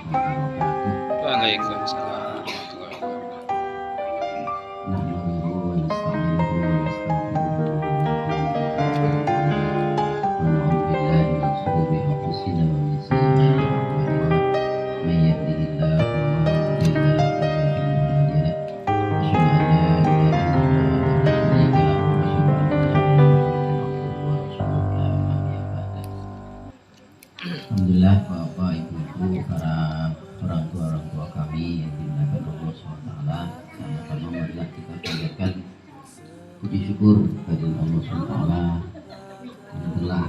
wabarakatuh. Waalaikumsalam warahmatullahi wabarakatuh. Nahmaduhu wa nasta'inuhu wa nastaghfiruhu wa na'udzu billahi min shururi anfusina wa min sayyi'ati a'malina. May yahdihillahu fala mudilla lahu wa may yudlil fala hadiya lahu. Alhamdulillah Bapak Ibu para orang tua kami yang dimuliakan Allah SWT, sama-sama marilah kita panjatkan puji syukur kepada Allah SWT yang telah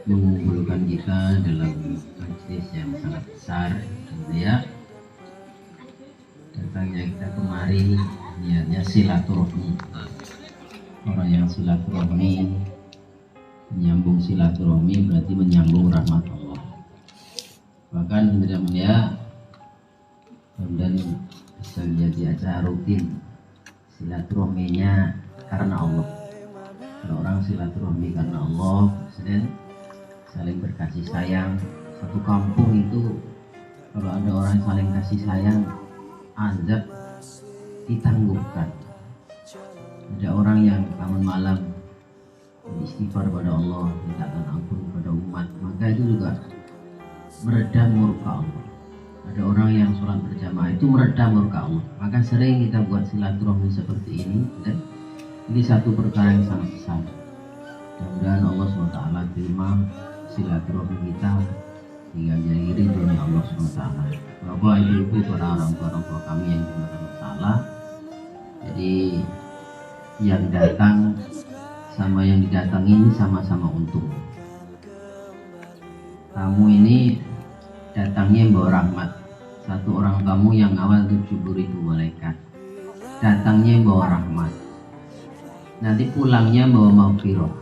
mengumpulkan kita dalam majlis yang sangat besar dan mulia. Datangnya kita kemari niatnya silaturahmi. Orang yang silaturahmi, menyambung silaturahmi berarti menyambung rahmat Allah. Bahkan tidak mulia dan bisa menjadi acara rutin silaturahminya karena Allah. Kalau orang silaturahmi karena Allah, dan saling berkasih sayang. Satu kampung itu kalau ada orang saling kasih sayang, azab ditangguhkan. Ada orang yang bangun malam istighfar pada Allah, mintakan ampun kepada umat, maka itu juga meredam murka Allah. Ada orang yang sholat berjamaah itu meredam murka Allah. Maka sering kita buat silaturahmi seperti ini, dan ini satu perkara yang sangat besar. Mudah-mudahan Allah SWT terima silaturahmi kita hingga jadi ridhonya Allah SWT. Bapak Ibu para orang tua kami yang dimuliakan Allah, jadi yang datang sama yang didatangi ini sama-sama untung. Kamu ini datangnya membawa rahmat. Satu orang kamu yang awal 70.000 malaikat, datangnya membawa rahmat. Nanti pulangnya membawa maghfirah.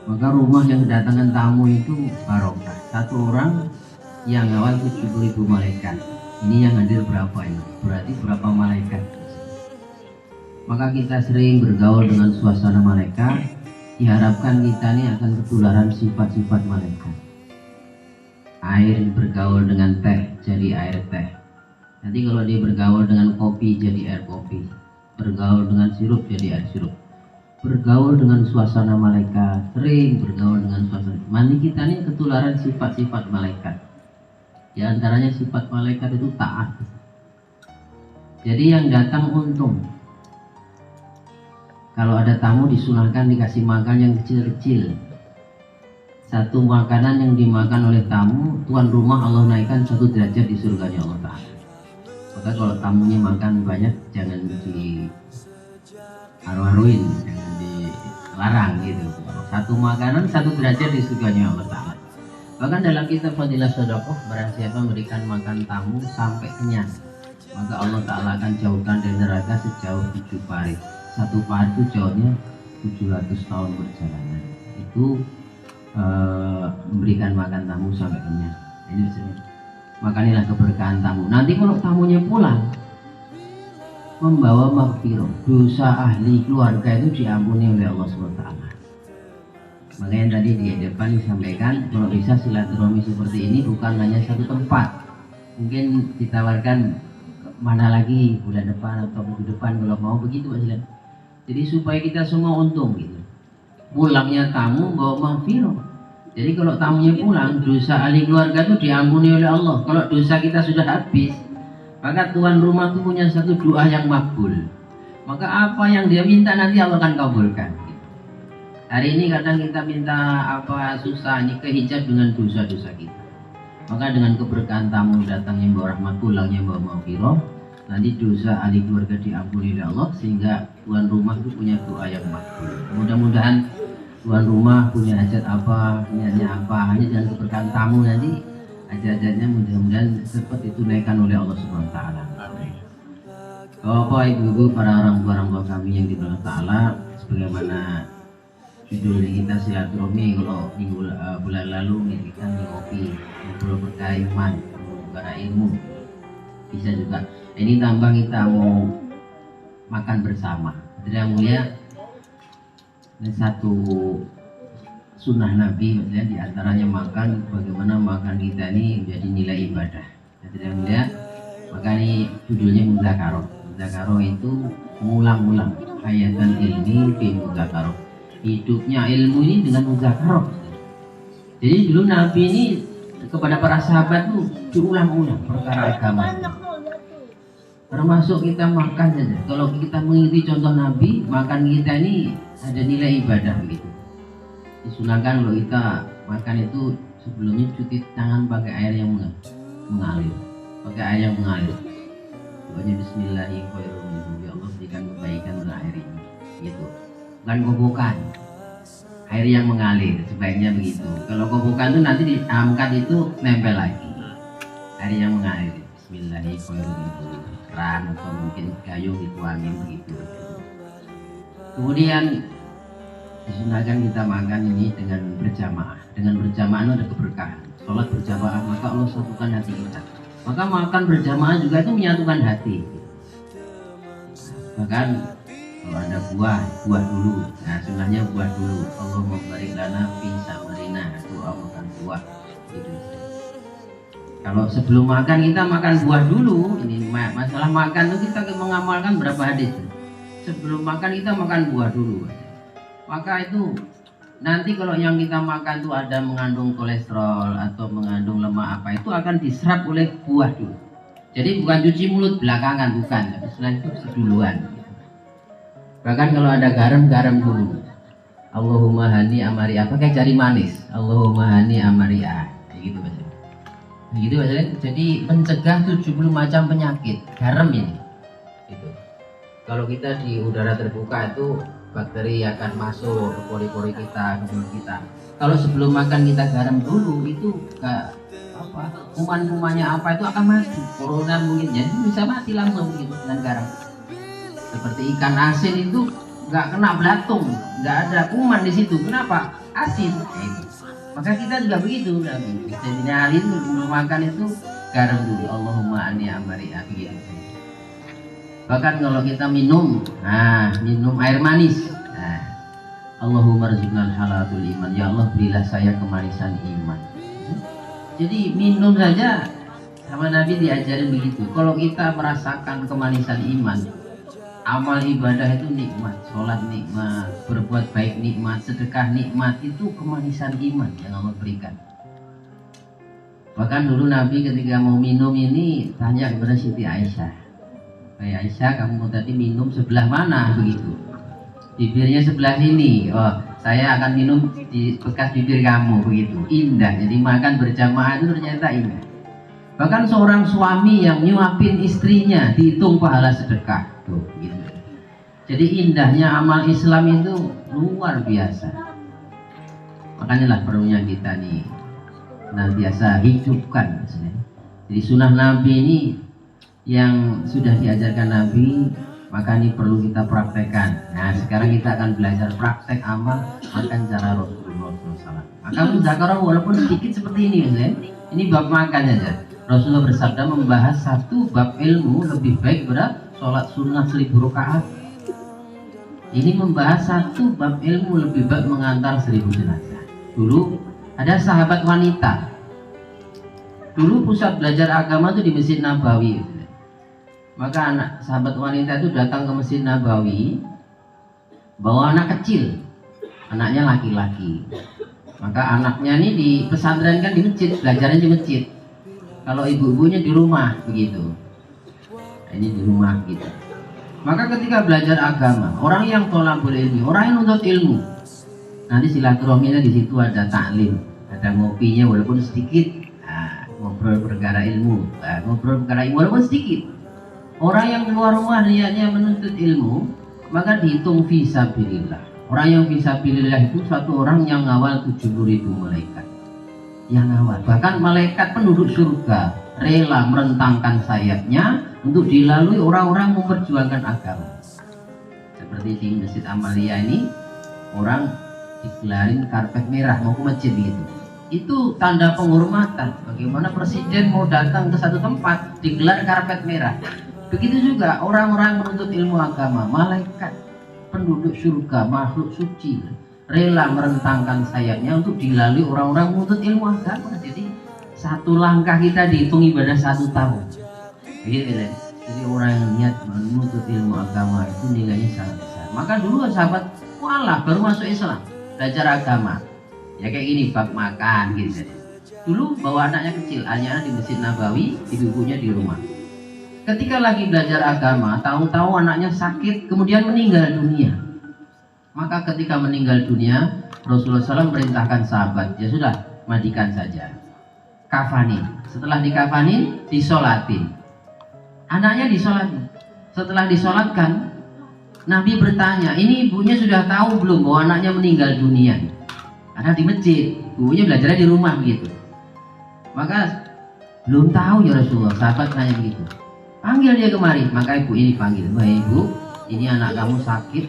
Maka rumah yang kedatangan tamu itu barokah. Satu orang yang awal 70.000 malaikat. Ini yang hadir berapa ini? Berarti berapa malaikat? Maka kita sering bergaul dengan suasana malaikat, diharapkan kita ini akan ketularan sifat-sifat malaikat. Air bergaul dengan teh jadi air teh. Nanti kalau dia bergaul dengan kopi jadi air kopi. Bergaul dengan sirup jadi air sirup. Bergaul dengan suasana malaikat, sering bergaul dengan suasana. Nanti kita ini ketularan sifat-sifat malaikat. Di antaranya sifat malaikat itu taat. Jadi yang datang untung. Kalau ada tamu disunahkan dikasih makan yang kecil-kecil. Satu makanan yang dimakan oleh tamu, tuan rumah Allah naikkan 1 derajat di surganya Allah Ta'ala. Maka kalau tamunya makan banyak, jangan di haru-haruin, jangan dilarang gitu. Satu makanan 1 derajat di surganya Allah Ta'ala. Bahkan dalam kitab Fadilah Sedekah, barang siapa memberikan makan tamu sampai kenyang, maka Allah Ta'ala akan jauhkan dari neraka sejauh 7 parit. Satu parit itu jauhnya 700 tahun perjalanan. Itu memberikan makan tamu sampai kenyang. Ini makanilah keberkahan tamu. Nanti kalau tamunya pulang membawa maghfirah, dosa ahli keluarga itu diampuni oleh Allah SWT. Makanya tadi di depan disampaikan kalau bisa silaturahmi seperti ini bukan hanya satu tempat. Mungkin ditawarkan mana lagi bulan depan atau minggu depan kalau mau begitu Pak Silat. Jadi supaya kita semua untung gitu. Pulangnya tamu bawa maghfirah. Jadi kalau tamunya pulang, dosa ahli keluarga itu diampuni oleh Allah. Kalau dosa kita sudah habis, maka tuan rumah itu punya satu doa yang makbul. Maka apa yang dia minta nanti Allah akan kabulkan. Hari ini kadang kita minta apa susah, ini kehijab dengan dosa-dosa kita. Maka dengan keberkahan tamu datangnya bawa rahmat, pulangnya bawa maghfirah, nanti dosa ahli keluarga diampuni oleh Allah sehingga tuan rumah itu punya doa yang makbul. Mudah-mudahan tuan rumah punya hajat apa, niatnya apa, hanya dengan keberkahan tamu nanti hajat-hajatnya mudah-mudahan cepat ditunaikan oleh Allah Subhanahu wa taala. Bapak Ibu para orang tua kami yang dimuliakan Ta'ala, sebagaimana judul kita silaturahmi kalau minggu bulan lalu kita ngopi, ngobrol berkait iman, berkait ilmu. Bisa juga. Ini tambah kita mau makan bersama. Jadi yang mulia, ini satu sunnah Nabi, maksudnya diantaranya makan, bagaimana makan kita ini menjadi nilai ibadah. Tidak melihat, maka ini judulnya mudzakarah. Mudzakarah itu mengulang-ulang hayatan ilmi fi mudzakarah. Hidupnya ilmu ini dengan mudzakarah. Jadi dulu Nabi ini kepada para sahabat tuh diulang-ulang perkara agama. Termasuk kita makan saja. Kalau kita mengikuti contoh Nabi, makan kita ini ada nilai ibadah begitu. Disunahkan kalau kita makan itu sebelumnya cuci tangan pakai air yang mengalir, pakai air yang mengalir. Doanya Bismillahirrahmanirrahim. Ya Allah berikan kebaikan pada air ini, gitu. Bukan kobokan, air yang mengalir sebaiknya begitu. Kalau kobokan itu nanti diangkat itu nempel lagi. Air yang mengalir. Bismillahirrahmanirrahim. Keran atau mungkin gayung dituangin begitu. Kemudian disunahkan kita makan ini dengan berjamaah. Dengan berjamaah itu ada keberkahan. Sholat berjamaah maka Allah satukan hati kita. Maka makan berjamaah juga itu menyatukan hati. Bahkan kalau ada buah dulu. Nah sunahnya buah dulu. Allah barik lana fi samarina. Doa makan buah. Gitu. Kalau sebelum makan kita makan buah dulu. Ini masalah makan itu kita mengamalkan berapa hadis. Sebelum makan kita makan buah dulu. Maka itu nanti kalau yang kita makan itu ada mengandung kolesterol atau mengandung lemak apa itu akan diserap oleh buah dulu. Jadi bukan cuci mulut belakangan, bukan. Tapi selain itu seduluan. Bahkan kalau ada garam dulu. Allahumma hani amaria, pakai jari manis. Allahumma hani amaria. Gitu Mas. Begitu Mas. Jadi mencegah 70 macam penyakit. Garam ini. Gitu. Kalau kita di udara terbuka itu bakteri akan masuk ke pori-pori kita, ke mulut kita. Kalau sebelum makan kita garam dulu, itu kuman-kumannya apa itu akan mati. Corona mungkin jadi bisa mati langsung gitu dengan garam. Seperti ikan asin itu nggak kena belatung, nggak ada kuman di situ. Kenapa? Asin. Maka kita juga begitu. Kita nyalin sebelum makan itu garam dulu. Allahumma anni amari begitu. Bahkan kalau kita minum air manis, Allahumma rizqnal halatul iman. Ya Allah berilah saya kemanisan iman. Jadi minum saja sama Nabi diajarin begitu. Kalau kita merasakan kemanisan iman, amal ibadah itu nikmat, sholat nikmat, berbuat baik nikmat, sedekah nikmat, itu kemanisan iman yang Allah berikan. Bahkan dulu Nabi ketika mau minum ini tanya kepada Siti Aisyah. Aisyah, kamu tadi minum sebelah mana begitu? Bibirnya sebelah sini. Oh, saya akan minum di bekas bibir kamu begitu. Indah. Jadi makan berjamaah itu ternyata indah. Bahkan seorang suami yang nyuapin istrinya dihitung pahala sedekah. Tuh, gitu. Jadi indahnya amal Islam itu luar biasa. Makanya lah perlunya kita nih senantiasa hidupkan. Jadi sunnah Nabi ini yang sudah diajarkan Nabi, maka ini perlu kita praktekkan. Nah sekarang kita akan belajar praktek amal makan cara Rasulullah SAW. Maka mudzakarah walaupun sedikit seperti ini ini bab makan saja. Rasulullah bersabda membahas satu bab ilmu lebih baik daripada sholat sunnah 1000 rakaat. Ini membahas satu bab ilmu lebih baik mengantar 1000 jenazah. Dulu ada sahabat wanita. Dulu pusat belajar agama itu di Masjid Nabawi. Maka anak sahabat wanita itu datang ke Masjid Nabawi bawa anak kecil, anaknya laki-laki. Maka anaknya ini di pesantren kan di masjid, belajarnya di masjid. Kalau ibu-ibunya di rumah begitu. Ini di rumah gitu. Maka ketika belajar agama, orang yang thalabul ilmi, orang yang nuntut ilmu, nanti silaturahminya di situ ada taklim, ada ngopinya walaupun sedikit, ngobrol perkara ilmu, ngobrol perkara ilmu walaupun sedikit. Orang yang keluar rumah niatnya menuntut ilmu, maka dihitung fisabilillah. Orang yang fisabilillah itu satu orang yang ngawal 70.000 malaikat. Yang ngawal, bahkan malaikat penduduk surga rela merentangkan sayapnya untuk dilalui orang-orang memperjuangkan agama. Seperti di Masjid Amalia ini, orang digelarin karpet merah mau ke masjid gitu. Itu tanda penghormatan. Bagaimana presiden mau datang ke satu tempat digelar karpet merah. Begitu juga orang-orang menuntut ilmu agama, malaikat, penduduk surga, makhluk suci, rela merentangkan sayapnya untuk dilalui orang-orang menuntut ilmu agama. Jadi satu langkah kita dihitung ibadah 1 tahun. Gitu. Jadi orang yang niat menuntut ilmu agama itu nilainya sangat besar. Maka dulu sahabat walah baru masuk Islam belajar agama. Ya kayak gini bab makan gitu. Dulu bawa anaknya kecil, anaknya di Masjid Nabawi, ibunya di rumah. Ketika lagi belajar agama, tahu-tahu anaknya sakit, kemudian meninggal dunia. Maka ketika meninggal dunia, Rasulullah SAW perintahkan sahabat, ya sudah, mandikan saja, kafanin. Setelah dikafanin, disolatin. Anaknya disolatin. Setelah disolatkan, Nabi bertanya, ini ibunya sudah tahu belum bahwa anaknya meninggal dunia? Karena di masjid, ibunya belajarnya di rumah begitu. Maka belum tahu ya Rasulullah, sahabat tanya begitu. Panggil dia kemari, maka ibu ini panggil. Wah ibu, ini anak kamu sakit,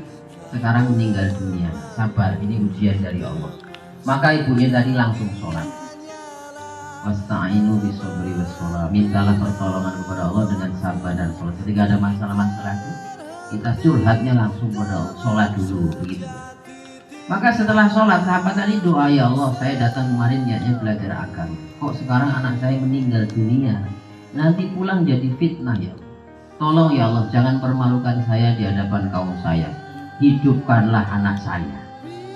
sekarang meninggal dunia. Sabar, ini ujian dari Allah. Maka ibunya tadi langsung sholat. Wasta'inu bisobri wassalah. Mintalah pertolongan kepada Allah dengan sabar dan sholat. Ketika ada masalah-masalah itu, kita curhatnya langsung pada Allah. Sholat dulu, begitu. Maka setelah sholat, sahabat tadi doa, ya Allah, saya datang kemarin niatnya belajar agama. Kok sekarang anak saya meninggal dunia? Nanti pulang jadi fitnah ya. Tolong ya Allah, jangan permalukan saya di hadapan kaum saya. Hidupkanlah anak saya.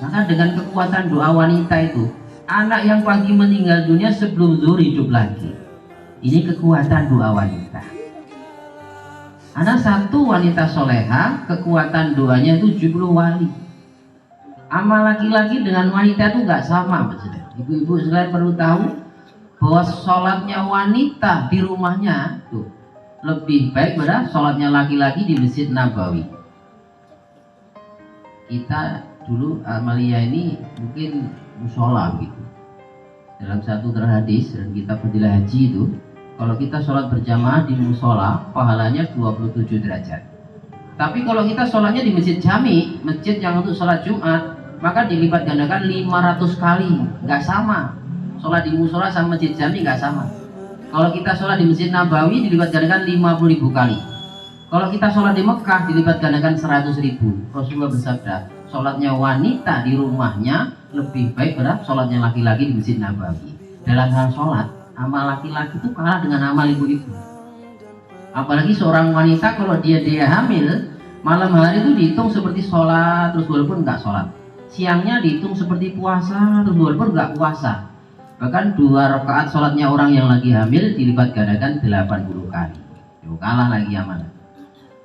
Maka dengan kekuatan doa wanita itu, anak yang pagi meninggal dunia sebelum zuhur hidup lagi. Ini kekuatan doa wanita. Anak satu wanita soleha, kekuatan doanya 70 wali. Amal laki-laki dengan wanita itu nggak sama, maksudnya. Ibu-ibu sekalian perlu tahu bahwa sholatnya wanita di rumahnya tuh lebih baik pada sholatnya laki-laki di Masjid Nabawi. Kita dulu Amalia ini mungkin musola gitu. Dalam satu hadis dan kitab Fadilah Haji itu, kalau kita sholat berjamaah di musola, pahalanya 27 derajat. Tapi kalau kita sholatnya di masjid jami, masjid yang untuk sholat Jumat, maka dilipat gandakan 500 kali, nggak sama. Sholat di musola sama masjid jami nggak sama. Kalau kita sholat di Masjid Nabawi dilipat gandakan 50.000 kali. Kalau kita sholat di Mekah dilipat gandakan 100.000. Rasulullah bersabda, sholatnya wanita di rumahnya lebih baik pada sholatnya laki-laki di Masjid Nabawi. Dalam hal sholat, amal laki-laki itu kalah dengan amal ibu-ibu. Apalagi seorang wanita kalau dia hamil, malam hari itu dihitung seperti sholat terus walaupun nggak sholat. Siangnya dihitung seperti puasa terus walaupun nggak puasa. Bahkan 2 rakaat sholatnya orang yang lagi hamil dilipat gandakan 80 kali. Yo, kalah lagi amanah.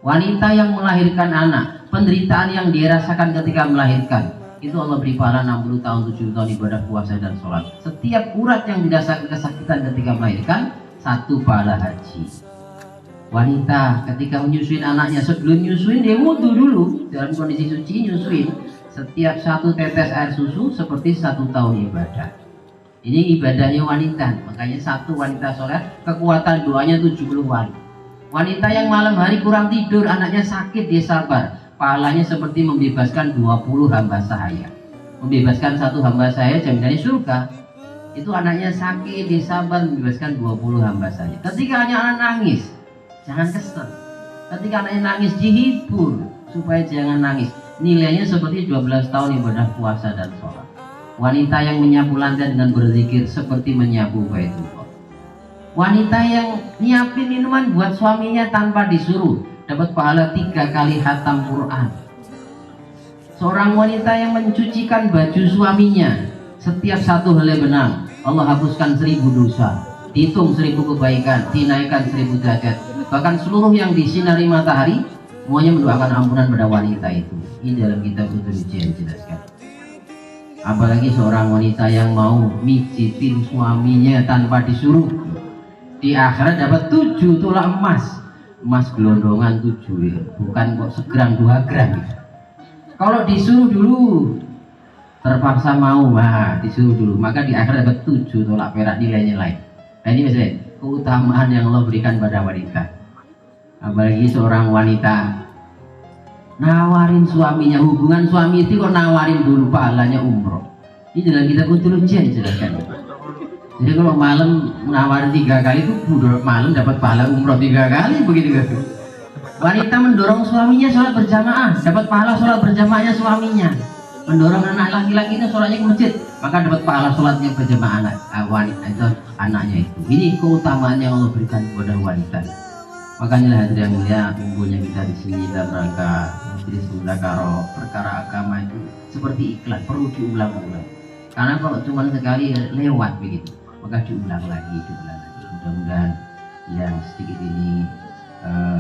Wanita yang melahirkan anak, penderitaan yang dia rasakan ketika melahirkan, itu Allah beri pahala 60 tahun, 70 tahun ibadah puasa dan sholat. Setiap urat yang dirasakan kesakitan ketika melahirkan, 1 pahala haji. Wanita ketika menyusuin anaknya, sebelum nyusuin dia wudu dulu dalam kondisi suci nyusuin. Setiap 1 tetes air susu seperti 1 tahun ibadah. Ini ibadahnya wanita, makanya 1 wanita sholat, kekuatan doanya 70 wali. Wanita yang malam hari kurang tidur, anaknya sakit, dia sabar, pahalanya seperti membebaskan 20 hamba sahaya. Membebaskan 1 hamba sahaya jaminannya surga. Itu anaknya sakit, dia sabar, membebaskan 20 hamba sahaya. Ketika anak nangis, jangan kesel. Ketika anaknya nangis, dihibur supaya jangan nangis. Nilainya seperti 12 tahun ibadah puasa dan sholat. Wanita yang menyapu lantai dengan berzikir seperti menyapu Baitullah. Wanita yang nyiapin minuman buat suaminya tanpa disuruh dapat pahala 3 kali khatam Quran. Seorang wanita yang mencucikan baju suaminya, setiap 1 helai benang Allah hapuskan 1000 dosa, dihitung 1000 kebaikan, dinaikkan 1000 derajat. Bahkan seluruh yang disinari matahari semuanya mendoakan ampunan pada wanita itu. Ini dalam kitab Ujian dijelaskan. Apalagi seorang wanita yang mau mijitin suaminya tanpa disuruh, di akhirat dapat 7 tulak emas. Emas gelondongan 7 ya. Bukan kok segram 2 gram ya. Kalau disuruh dulu terpaksa mau, disuruh dulu, maka di akhirat dapat 7 tulak perak, nilainya lain. Nah ini misalnya keutamaan yang Allah berikan pada wanita. Apalagi seorang wanita nawarin suaminya, hubungan suami itu kok nawarin dulu pahalanya umroh. Ini dalam kitab Ujian jelaskan. Jadi kalau malam nawarin 3 kali itu malam dapat pahala umroh 3 kali begitu kan. Wanita mendorong suaminya sholat berjamaah, dapat pahala sholat berjamaahnya suaminya. mendorong anak laki-laki itu sholatnya ke masjid, maka dapat pahala sholatnya berjamaah anak wanita itu anaknya itu. Ini keutamaan yang Allah berikan kepada wanita. Makanya hadirin yang mulia, kumpulnya kita di sini dalam rangka majelis muzakarah perkara agama itu seperti iklan, perlu diulang-ulang. Karena kalau cuma sekali lewat begitu, maka diulang lagi. Mudah-mudahan yang sedikit ini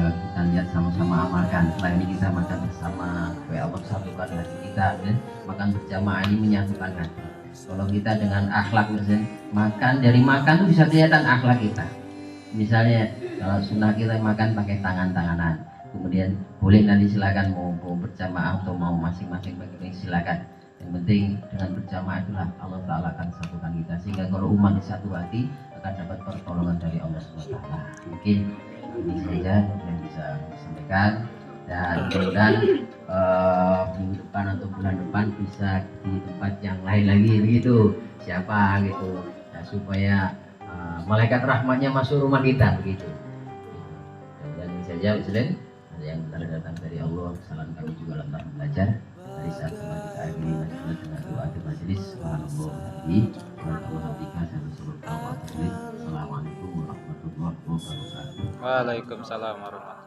kita lihat sama-sama amalkan. Setelah ini kita makan bersama supaya Allah satukan hati kita, dan makan berjamaah ini menyatukan hati. Kalau kita dengan akhlak, misalnya makan, dari makan tuh bisa kelihatan akhlak kita. Misalnya kalau sunnah kita makan pakai tangan-tanganan, kemudian boleh nanti silakan mau berjamaah atau mau masing-masing bagi silakan. Yang penting dengan berjamaah itulah Allah Ta'ala akan satukan kita, sehingga kalau umat di satu hati akan dapat pertolongan dari Allah SWT. Mungkin ini saja yang bisa disampaikan, dan mudah-mudahan minggu depan atau bulan depan bisa di tempat yang lain lagi begitu, siapa gitu ya, supaya malaikat rahmatnya masuk rumah kita begitu. Dan ini saja Muslim, ada yang benar datang dari Allah. Salam kami juga dalam belajar. Dari saat sama kita akhiri majelis dengan doa di majelis. Assalamualaikum warahmatullahi wabarakatuh. Waalaikumsalam warahmatullahi wabarakatuh.